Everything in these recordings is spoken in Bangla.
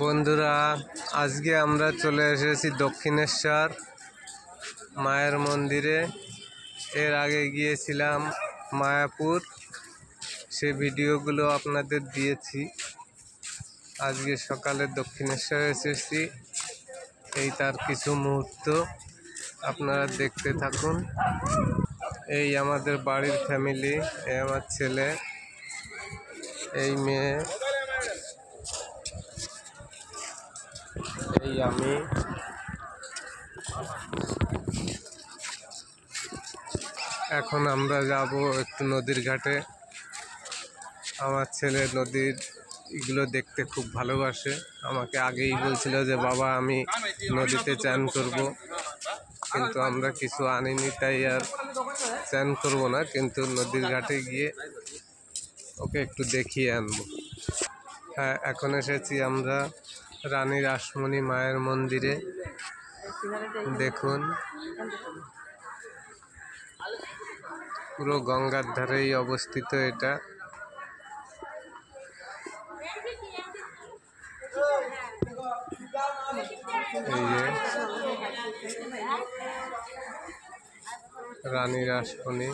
বন্ধুরা, আজকে আমরা চলে এসেছি দক্ষিণেশ্বর মায়ের মন্দিরে। এর আগে গিয়েছিলাম মায়াপুর, সে ভিডিওগুলো আপনাদের দিয়েছি। আজকে সকালে দক্ষিণেশ্বর এসেছি, এই তার কিছু মুহূর্ত আপনারা দেখতে থাকুন। এই আমাদের বাড়ির ফ্যামিলি, এই আমার ছেলে, এই মেয়ে, এই আমি। এখন আমরা যাব একটু নদীর ঘাটে। আমার ছেলে নদীর এগুলো দেখতে খুব ভালোবাসে। আমাকে আগেই বলছিল যে বাবা আমি নদীতে চান করব, কিন্তু আমরা কিছু আনিনি, তাই আর চান করব না, কিন্তু নদীর ঘাটে গিয়ে ওকে একটু দেখিয়ে আনবো। হ্যাঁ, এখন এসেছি আমরা রানী রাসমণি মায়ের মন্দিরে। দেখুন, পুরো গঙ্গার ধারেই অবস্থিত এটা। এই যে রানী রাসমণি,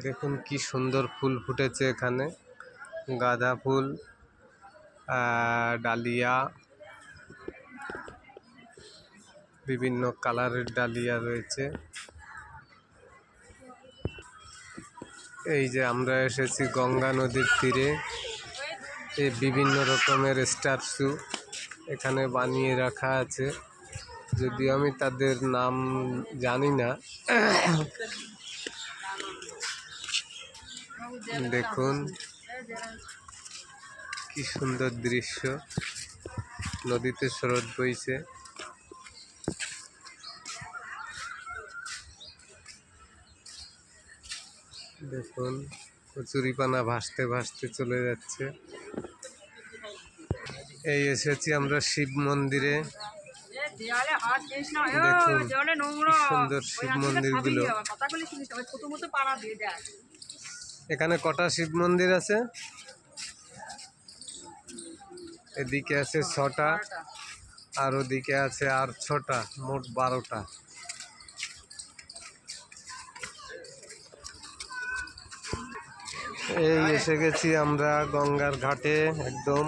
দেখুন কি সুন্দর ফুল ফুটেছে এখানে। গাঁদা ফুল, ডালিয়া, বিভিন্ন কালারের ডালিয়া রয়েছে। এই যে আমরা এসেছি গঙ্গা নদীর তীরে। এই বিভিন্ন রকমের স্ট্যাচু এখানে বানিয়ে রাখা আছে, যদিও আমি তাদের নাম জানি না। দেখুন কি সুন্দর দৃশ্য, নদীতে স্রোত বইছে। দেখুন কচুরিপানা ভাসতে ভাসতে চলে যাচ্ছে। এই এসেছি আমরা শিব মন্দিরে। দেখুন কি সুন্দর শিব মন্দিরগুলো। এখানে কটা শিব মন্দির আছে? এদিকে আছে 6টা, আর ওদিকে আছে আর 6টা, মোট 12টা। এই এসে গেছি আমরা গঙ্গার ঘাটে একদম।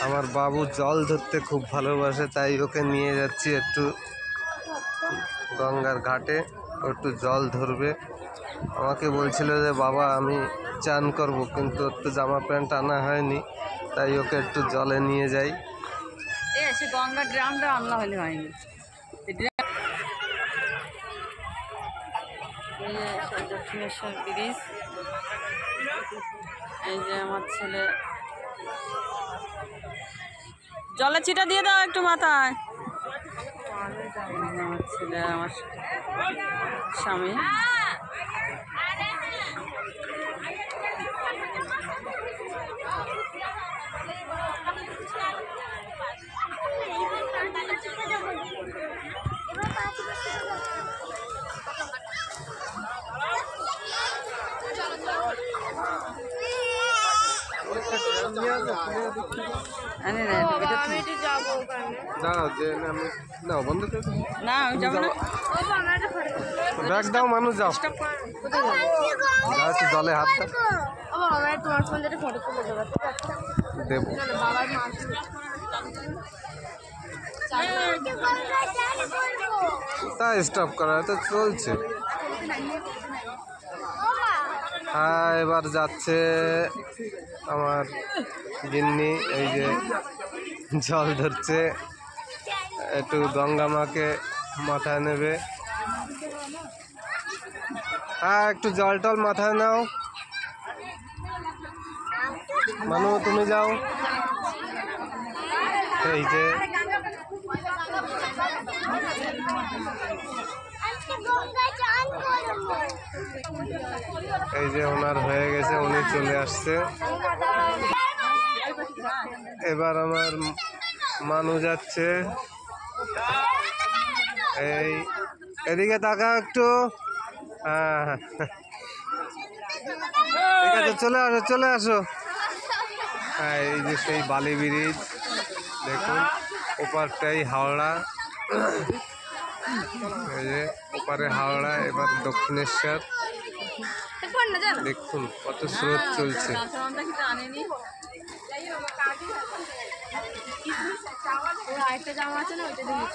আমার বাবু জল ধরতে খুব ভালোবাসে, তাই ওকে নিয়ে যাচ্ছি একটু গঙ্গার ঘাটে, একটু জল ধরবে। আমাকে বলছিল যে বাবা আমি চান করব, কিন্তু একটু জামা প্যান্ট আনা হয়নি, তাই ওকে একটু জলে নিয়ে যাই। গঙ্গার ড্রামটা আনলা হলে হয়নি। দক্ষিণেশ্বর ব্রিজ। এই যে আমার ছেলে, জলে ছিটা দিয়ে দাও একটু মাথায়। আমার ছেলে, আমার স্বামী। ব্যাগ দাও, মানুষ যাও, জলে হাত দেব। তা স্টপ করা তো চলছে। হ্যাঁ, এবার যাচ্ছে আমার গিন্নি, এই যে জল ধরছে, একটু গঙ্গা মাকে মাথায় নেবে। হ্যাঁ, একটু জল টল মাথায় নাও। মানু তুমি যাও। এই যে ওনার হয়ে গেছে, উনি চলে আসছে। এবার আমার মানু যাচ্ছে। এই এদিকে তাকাও একটু। হ্যাঁ, ঠিক আছে, চলে আসো চলে আসো। এই যে সেই বালি ব্রিজ দেখুন, ওপারটাই হাওড়া। এই যে ওপারে হাওড়া, এবার দক্ষিণেশ্বর। দেখুন কত স্রোত চলছে। আরেকটা জামা আছে না, ওইটা দিয়ে